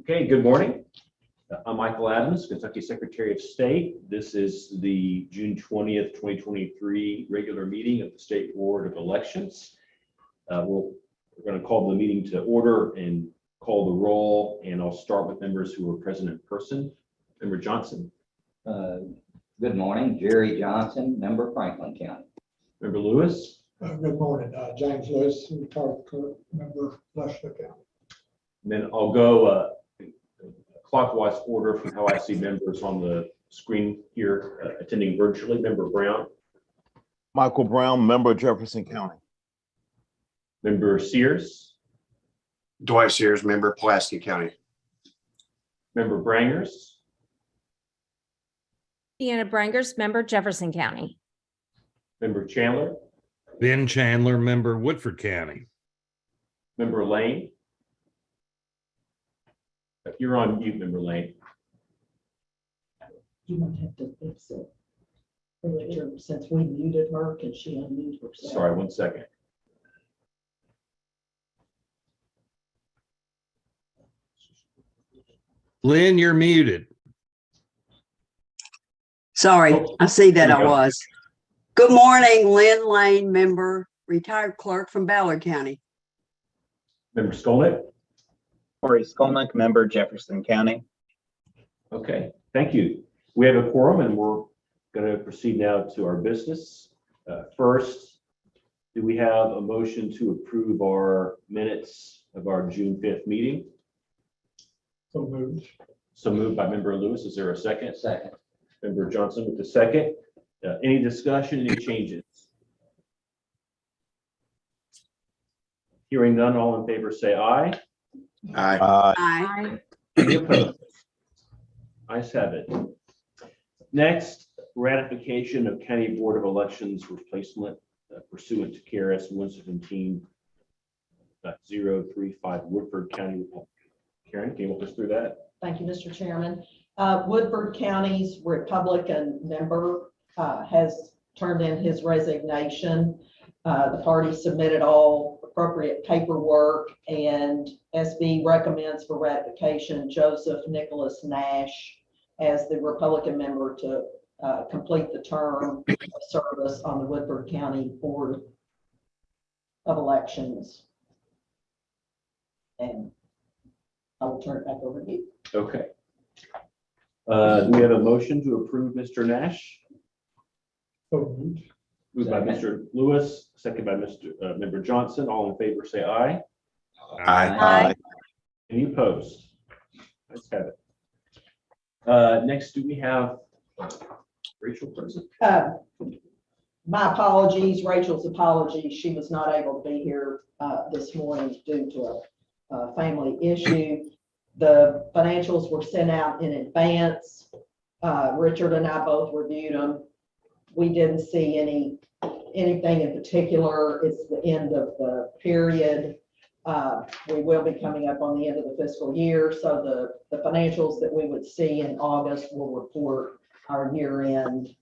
Okay, good morning. I'm Michael Adams, Kentucky Secretary of State. This is the June 20th, 2023 regular meeting of the State Board of Elections. We're going to call the meeting to order and call the roll, and I'll start with members who are present in person. Member Johnson. Good morning, Jerry Johnson, member Franklin County. Member Lewis. Good morning, James Lewis, retired clerk, member Leicester County. And then I'll go clockwise order from how I see members on the screen here attending virtually. Member Brown. Michael Brown, member Jefferson County. Member Sears. Dwight Sears, member Pulaski County. Member Brangers. Deanna Brangers, member Jefferson County. Member Chandler. Ben Chandler, member Woodford County. Member Lane. You're on mute, Member Lane. You might have to fix it. Richard, since we muted her, can she unmute herself? Sorry, 1 second. Lynn, you're muted. Sorry, I see that There I you go. was. Good morning, Lynn Lane, member, retired clerk from Ballard County. Member Skolnick. Corey Skolnick, member Jefferson County. Okay, thank you. We have a quorum and we're going to proceed now to our business. First, do we have a motion to approve our minutes of our June 5th meeting? So moved. So moved by Member Lewis. Is there a second? Second. Member Johnson with the second. Any discussion, any changes? Hearing none, all in favor say aye. Aye. Aye. Any opposed? Ayes have it. Next, ratification of County Board of Elections replacement pursuant to KRS 117.035 Woodford County Republican. Karen, can you walk us through that? Thank you, Mr. Chairman. Woodford County's Republican member has turned in his resignation. The party submitted all appropriate paperwork, and SBE recommends for ratification Joseph Nicholas Nash as the Republican member to complete the term of service on the Woodford County Board of Elections. And I will turn it back over to you. Okay. Do we have a motion to approve Mr. Nash? So moved. Moved by Second. Mr. Lewis, second by Mr. Member Johnson. All in favor say aye. Aye. Any opposed? Let's have it. Next, do we have Rachel present? My apologies, Rachel's apologies. She was not able to be here this morning due to a family issue. The financials were sent out in advance. Richard and I both reviewed them. We didn't see anything in particular. It's the end of the period. We will be coming up on the end of the fiscal year, so the financials that we would see in August will report our year-end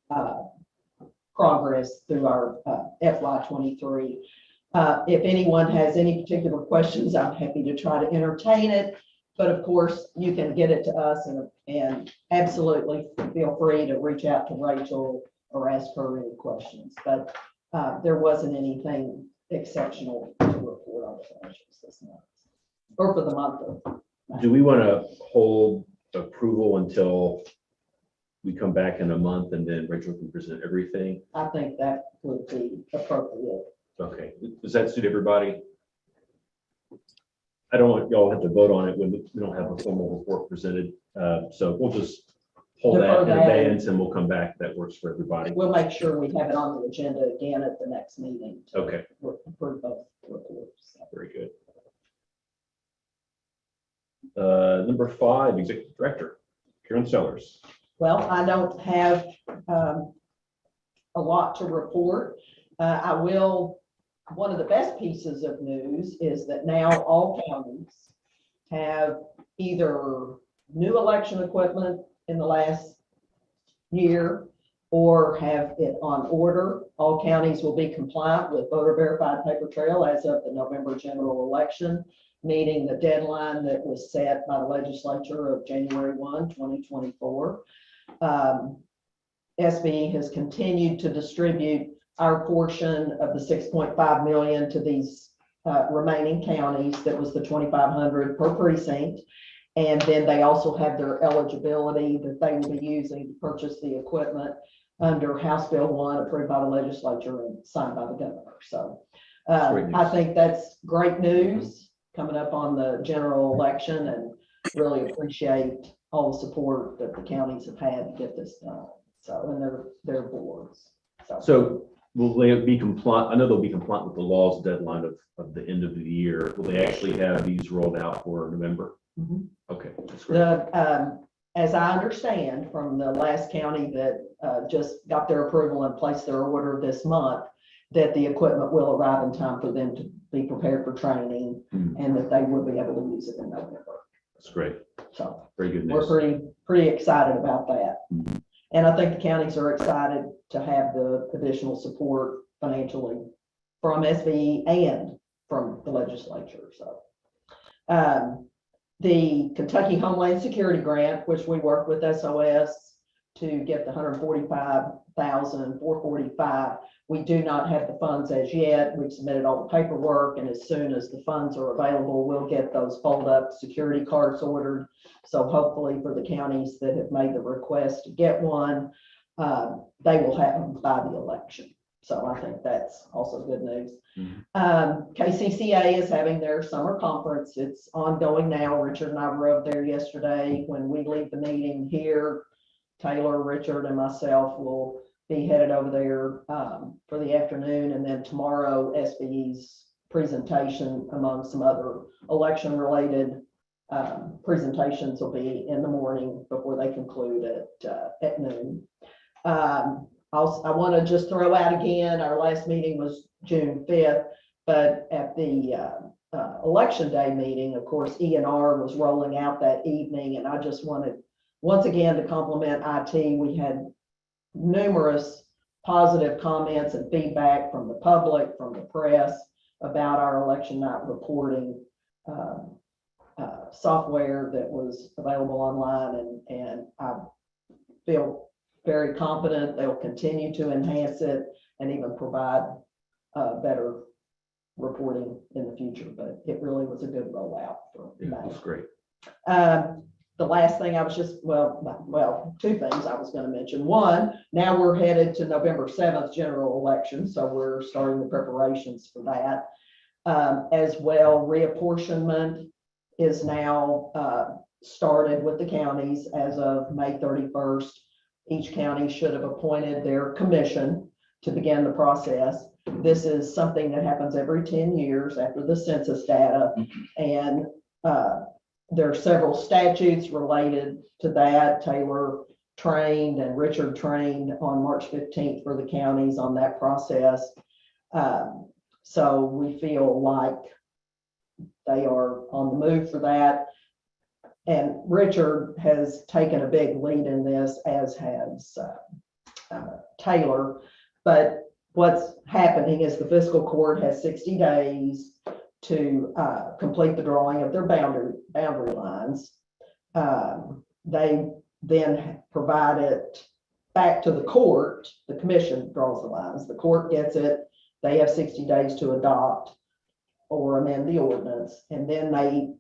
progress through our FY23. If anyone has any particular questions, I'm happy to try to entertain it. But of course, you can get it to us, and absolutely feel free to reach out to Rachel or ask her any questions. But there wasn't anything exceptional to report on the financials this month, or for the month of. Do we want to hold approval until we come back in a month and then Rachel can present everything? I think that would be appropriate. Okay, does that suit everybody? I don't want y'all have to vote on it when we don't have a formal report presented. So we'll just hold that in abeyance and we'll come back. That works for everybody. We'll make sure we have it on the agenda again at the next meeting. Okay, For both reports. very good. Number 5, Executive Director, Karen Sellers. Well, I don't have a lot to report. I will, one of the best pieces of news is that now all counties have either new election equipment in the last year or have it on order. All counties will be compliant with voter verified paper trail as of the November general election, meeting the deadline that was set by the legislature of January 1, 2024. SBE has continued to distribute our portion of the 6.5 million to these remaining counties. That was the 2,500 per precinct. And then they also have their eligibility that they will be using to purchase the equipment under House Bill 1 approved by the legislature and signed by the governor. So Great news. I think that's great news coming up on the general election, and really appreciate all the support that the counties have had to get this done. So, and their boards. So will they be compliant? I know they'll be compliant with the law's deadline of the end of the year. Will they actually have these rolled out for November? Mhm. Okay, that's great. As I understand from the last county that just got their approval and placed their order this month, that the equipment will arrive in time for them to be prepared for training, and that they will be able to use it in November. That's great. So Very good we're news. pretty excited about that. Mhm. And I think the counties are excited to have the additional support financially from SBE and from the legislature. So the Kentucky Homeland Security Grant, which we worked with SOS to get the $145,445. We do not have the funds as yet. We've submitted all the paperwork, and as soon as the funds are available, we'll get those fold-up security cards ordered. So hopefully for the counties that have made the request to get one, they will have them by the election. So I think that's also good news. KCCA is having their summer conference. It's ongoing now. Richard and I were over there yesterday. When we leave the meeting here, Taylor, Richard, and myself will be headed over there for the afternoon. And then tomorrow, SBE's presentation, among some other election-related presentations, will be in the morning before they conclude at noon. I want to just throw out again, our last meeting was June 5th, but at the election day meeting, of course, E&R was rolling out that evening, and I just wanted once again to compliment IT. We had numerous positive comments and feedback from the public, from the press, about our election night reporting software that was available online, and I feel very confident they'll continue to enhance it and even provide better reporting in the future. But it really was a good rollout for Yeah, that. that's great. The last thing I was just, well, two things I was going to mention. One, now we're headed to November 7th general election, so we're starting the preparations for that. As well, reapportionment is now started with the counties as of May 31st. Each county should have appointed their commission to begin the process. This is something that happens every 10 years after the census data, and there are several statutes related to that. Taylor trained and Richard trained on March 15th for the counties on that process. So we feel like they are on the move for that. And Richard has taken a big lead in this, as has Taylor. But what's happening is the fiscal court has 60 days to complete the drawing of their boundary lines. They then provide it back to the court. The commission draws the lines. The court gets it. They have 60 days to adopt or amend the ordinance, and then they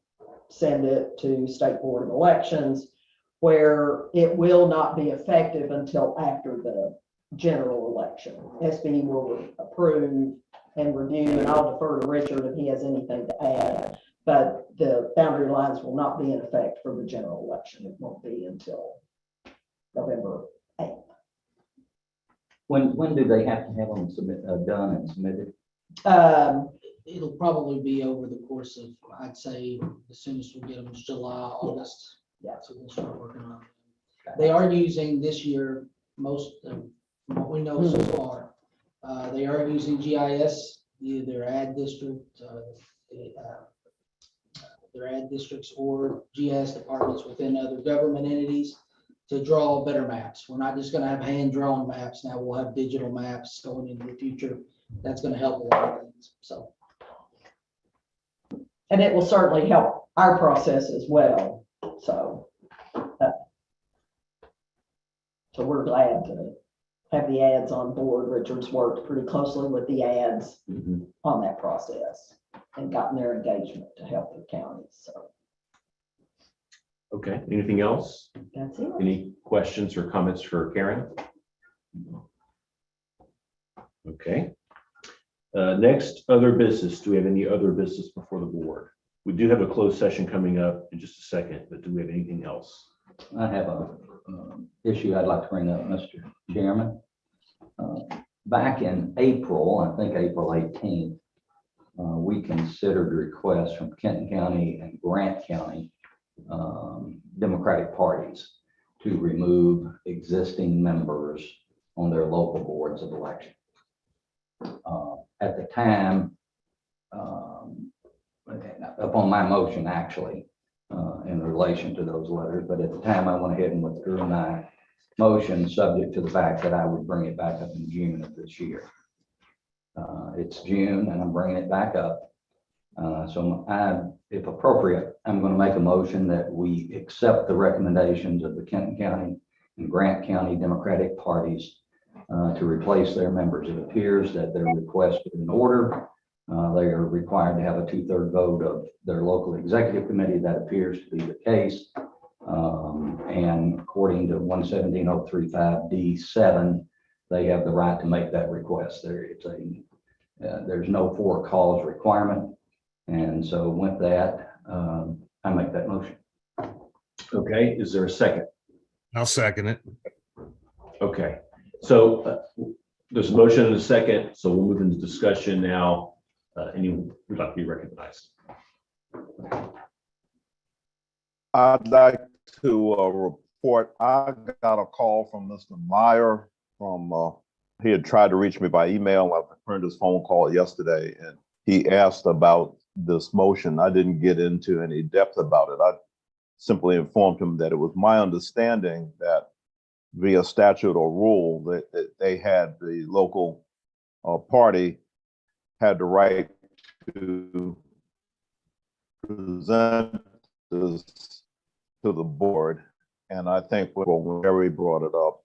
send it to State Board of Elections, where it will not be effective until after the general election. SBE will approve and review, and I'll defer to Richard if he has anything to add, but the boundary lines will not be in effect for the general election. It won't be until November 8th. When do they have to have them done and submitted? It'll probably be over the course of, I'd say, as soon as we get them, it's July, August. Yeah. So we'll start working on it. They are using this year, most of from what we know so far, they are using GIS, either their ad district, their ad districts or GIS departments within other government entities. to draw better maps. We're not just gonna have hand-drawn maps. Now we'll have digital maps going into the future. That's gonna help a lot of things, so. And it will certainly help our process as well, so. So we're glad to have the ads on board. Richard's worked pretty closely with the ads on that process and gotten their engagement to help the counties, so Okay, anything else? that's it. Any questions or comments for Karen? Okay. Next, other business. Do we have any other business before the board? We do have a closed session coming up in just a second, but do we have anything else? I have a issue I'd like to bring up, Mr. Chairman. Back in April, I think April 18th, we considered requests from Kenton County and Grant County Democratic parties to remove existing members on their local boards of election. At the time, upon my motion, actually, in relation to those letters, but at the time I went ahead and withdrew my motion, subject to the fact that I would bring it back up in June of this year. It's June and I'm bringing it back up. So if appropriate, I'm going to make a motion that we accept the recommendations of the Kenton County and Grant County Democratic parties to replace their members. It appears that their request is in order. They are required to have a 2/3 vote of their local executive committee. That appears to be the case. And according to 117.035 D7, they have the right to make that request. There's no for cause requirement. And so with that, I make that motion. Okay, is there a second? I'll second it. Okay, so there's a motion and a second, so we'll move into discussion now. Anyone would like to be recognized? I'd like to report, I got a call from Mr. Meyer from, he had tried to reach me by email. I returned his phone call yesterday and he asked about this motion. I didn't get into any depth about it. I simply informed him that it was my understanding that via statute or rule that they had, the local party had the right to present this to the board. And I think when Mary brought it up,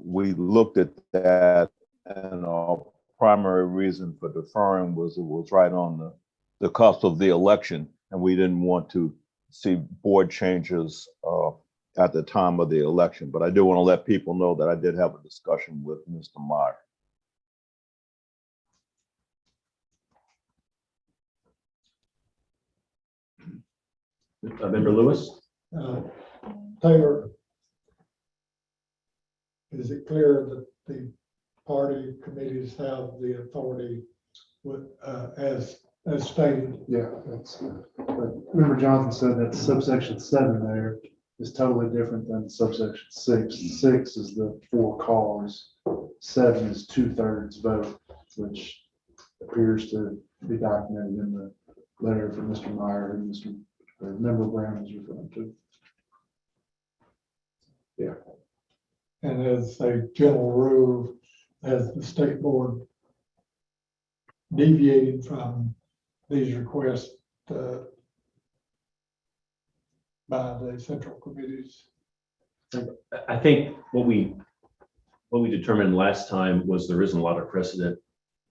we looked at that, and our primary reason for deferring was it was right on the cusp of the election, and we didn't want to see board changes at the time of the election. But I do want to let people know that I did have a discussion with Mr. Meyer. Member Lewis? Taylor, is it clear that the party committees have the authority with, as stated? Yeah, that's, Member Johnson said that subsection 7 there is totally different than subsection 6. 6 is the 4 cause, 7 is 2/3 vote, which appears to be documented in the letter from Mr. Meyer and Member Brown is referring to. Yeah. And as a general rule, has the state board deviated from these requests by the central committees? I think what we determined last time was there isn't a lot of precedent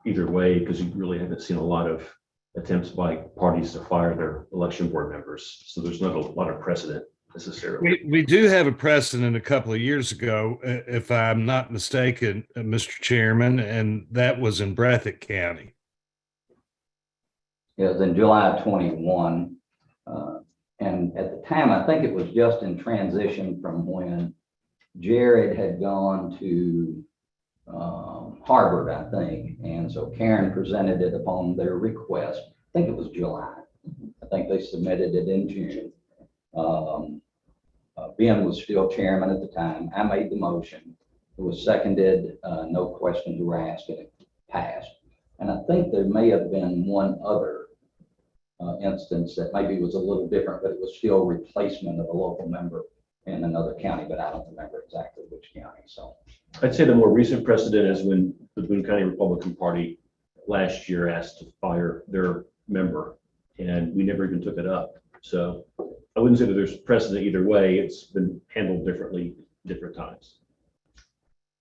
either way, because you really haven't seen a lot of attempts by parties to fire their election board members. So there's not a lot of precedent necessarily. We do have a precedent a couple of years ago, if I'm not mistaken, Mr. Chairman, and that was in Breathitt County. It was in July of 21. And at the time, I think it was just in transition from when Jared had gone to Harvard, I think. And so Karen presented it upon their request. I think it was July. I think they submitted it in June. Ben was still chairman at the time. I made the motion. It was seconded. No questions were asked, and it passed. And I think there may have been one other instance that maybe was a little different, but it was still replacement of a local member in another county, but I don't remember exactly which county, so. I'd say the more recent precedent is when the Boone County Republican Party last year asked to fire their member, and we never even took it up. So I wouldn't say that there's precedent either way. It's been handled differently different times.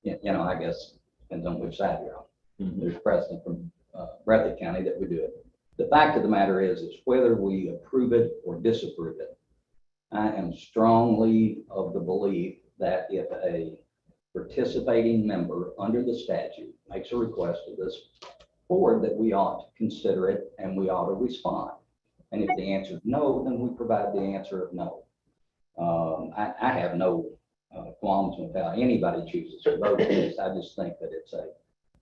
You know, I guess depends on which side you're on. Mhm. There's precedent from Breathitt County that we do it. The fact of the matter is whether we approve it or disapprove it. I am strongly of the belief that if a participating member under the statute makes a request to this board, that we ought to consider it and we ought to respond. And if the answer is no, then we provide the answer of no. I have no qualms with how anybody chooses to vote on this. I just think that it's a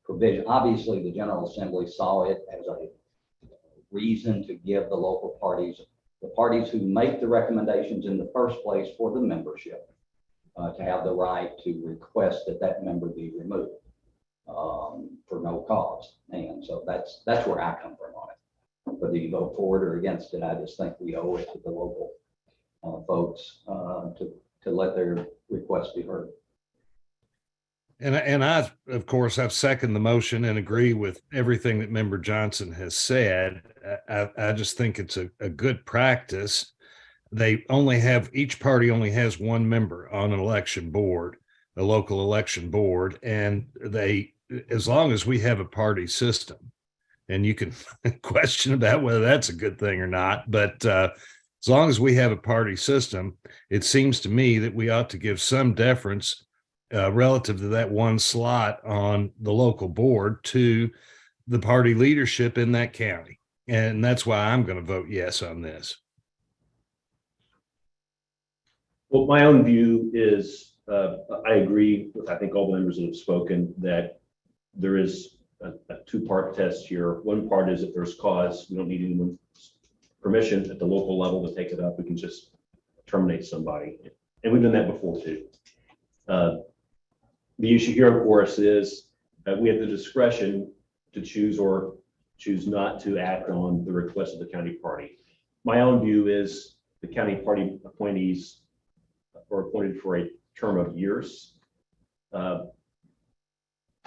provision. Obviously, the General Assembly saw it as a reason to give the local parties, the parties who make the recommendations in the first place for the membership, to have the right to request that that member be removed for no cause. And so that's where I come from on it. Whether you vote for it or against it, I just think we owe it to the local folks to let their request be heard. And I, of course, I've seconded the motion and agree with everything that Member Johnson has said. I just think it's a good practice. They only have, each party only has one member on an election board, a local election board, and they, as long as we have a party system, and you can question about whether that's a good thing or not, but as long as we have a party system, it seems to me that we ought to give some deference relative to that one slot on the local board to the party leadership in that county. And that's why I'm going to vote yes on this. Well, my own view is, I agree with, I think, all the members that have spoken, that there is a two-part test here. One part is if there's cause, we don't need anyone's permission at the local level to take it up. We can just terminate somebody. And we've done that before too. The issue here, of course, is that we have the discretion to choose or choose not to act on the request of the county party. My own view is the county party appointees are appointed for a term of years.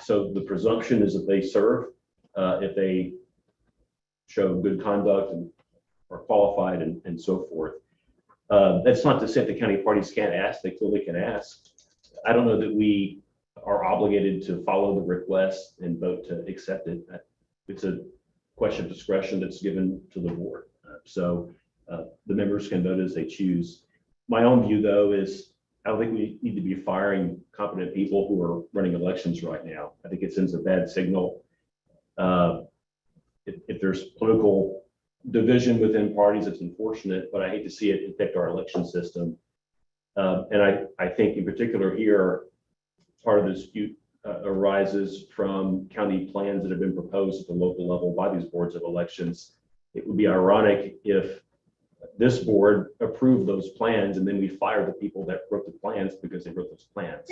So the presumption is that they serve if they show good conduct and are qualified and so forth. That's not to say the county parties can't ask. They clearly can ask. I don't know that we are obligated to follow the request and vote to accept it. It's a question of discretion that's given to the board. So the members can vote as they choose. My own view, though, is I don't think we need to be firing competent people who are running elections right now. I think it sends a bad signal. If there's political division within parties, it's unfortunate, but I hate to see it affect our election system. And I think in particular here, part of the dispute arises from county plans that have been proposed at the local level by these boards of elections. It would be ironic if this board approved those plans and then we fire the people that wrote the plans because they wrote those plans.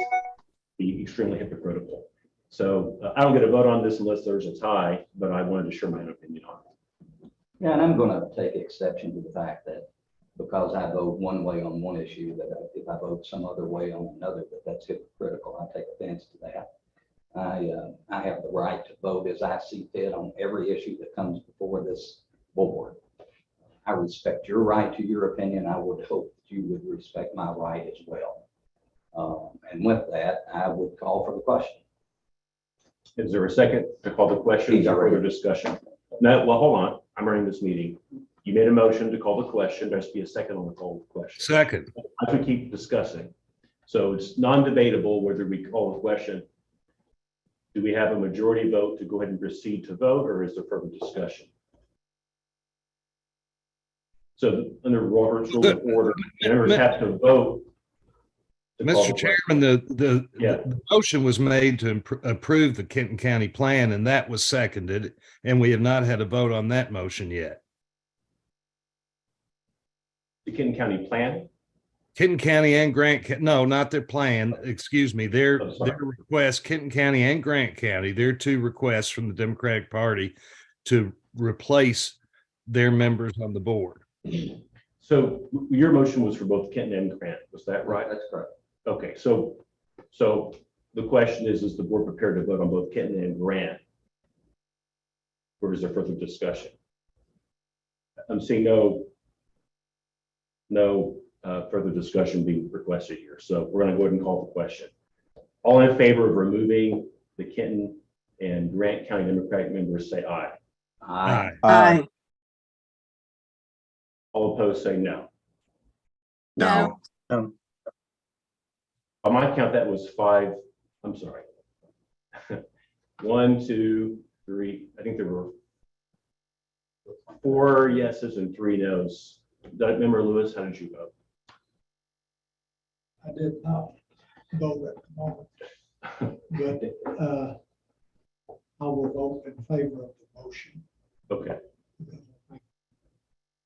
Be extremely hypocritical. So I don't get a vote on this unless there's a tie, but I wanted to share my own opinion on it. Yeah, and I'm going to take exception to the fact that because I vote one way on one issue, that if I vote some other way on another, that's hypocritical. I take offense to that. I have the right to vote as I see fit on every issue that comes before this board. I respect your right to your opinion. I would hope that you would respect my right as well. And with that, I would call for the question. Is there a second to call the question? Is there further discussion? No, well, hold on. I'm running this meeting. You made a motion to call the question. There has to be a second on the call the question. Second. As we keep discussing. So it's non-debatable whether we call the question. Do we have a majority vote to go ahead and proceed to vote, or is there further discussion? So under Robert's Rule of Order, members have to vote. Mr. Chairman, the motion was made to approve the Kenton County plan, and that was seconded, and we have not had a vote on that motion yet. The Kenton County plan? Kenton County and Grant, no, not their plan, excuse me, their request, Kenton County and Grant County, their two requests from the Democratic Party to replace their members on the board. So your motion was for both Kenton and Grant, was that right? That's correct. Okay, so the question is the board prepared to vote on both Kenton and Grant? Or is there further discussion? I'm seeing no further discussion being requested here. So we're going to go ahead and call the question. All in favor of removing the Kenton and Grant County Democratic members, say aye. Aye. Aye. All opposed, say no. No. On my count, that was 5. I'm sorry. 1, 2, 3. I think there were 4 yeses and 3 nos. Member Lewis, how did you vote? I did not vote at the moment, but I will vote in favor of the motion. Okay. Because I think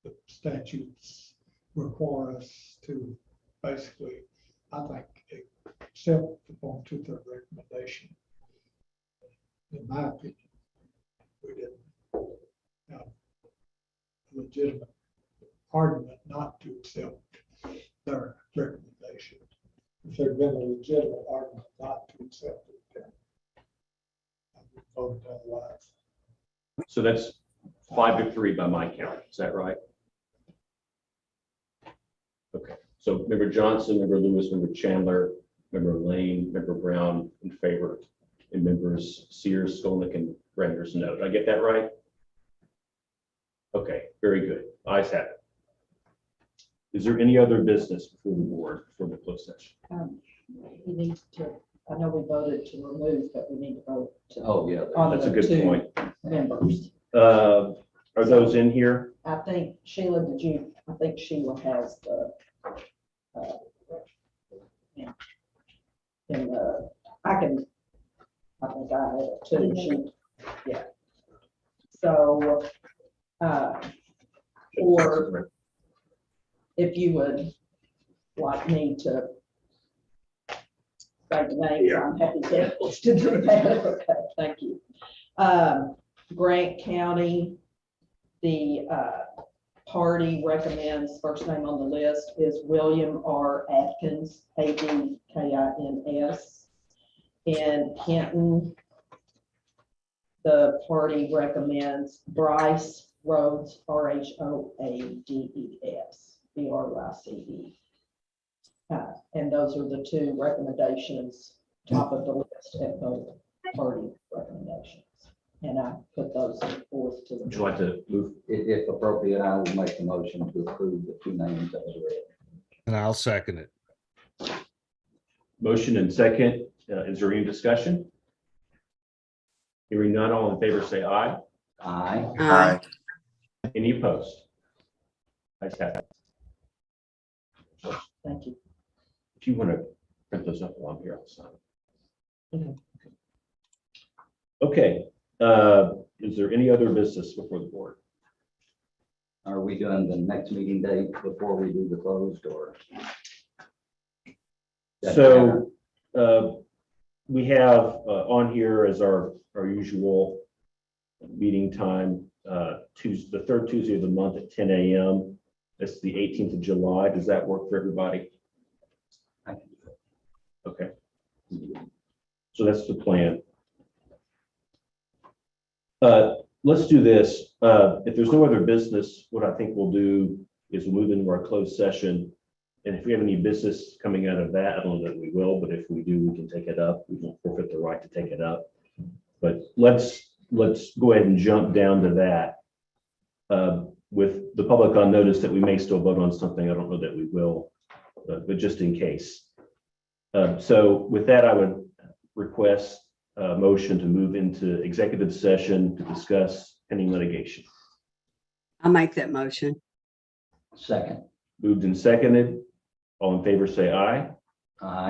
the statutes require us to basically, I think, accept the form 2/3 recommendation. In my opinion, we didn't have a legitimate argument not to accept their recommendation. If there'd been a legitimate argument not to accept it, then I would vote otherwise. So that's 5-3 by my count. Is that right? Okay. So Member Johnson, Member Lewis, Member Chandler, Member Lane, Member Brown in favor, and members Sears, Skolnick, and Branders no. Did I get that right? Okay, very good. Ayes have it. Is there any other business before the board for the closed session? We need to, I know we voted to remove, but we need to vote to. Oh, yeah. on That's a the good 2 point. members. Are those in here? I think Sheila, I think Sheila has the, in the, I think I have it too. Yeah. So, or if you would like me to say the names, I'm happy to do that. Okay, thank you. Grant County, the party recommends, first name on the list is William R. Atkins, Adkins. In Kenton, the party recommends Bryce Rhodes, Rhoades, Brice. And those are the 2 recommendations, top of the list at both party recommendations. And I put those forth to the. Would you like to move? If appropriate, I will make the motion to approve the 2 names that was read. And I'll second it. Motion and second. Is there any discussion? Hearing none, all in favor say aye. Aye. Aye. Any opposed? Ayes have it. Thank you. If you want to print those up while I'm here, I'll sign. Mhm. Okay. Is there any other business before the board? Are we doing the next meeting date before we do the closed or? So we have on here as our usual meeting time, Tuesday, the 3rd Tuesday of the month at 10 a.m. That's the 18th of July. Does that work for everybody? Okay. So that's the plan. Let's do this. If there's no other business, what I think we'll do is move into our closed session. And if we have any business coming out of that, I don't know that we will, but if we do, we can take it up. We won't forfeit the right to take it up. But let's go ahead and jump down to that. With the public on notice that we may still vote on something. I don't know that we will, but just in case. So with that, I would request a motion to move into executive session to discuss pending litigation. I'll make that motion. Second. Moved and seconded. All in favor, say aye. Aye.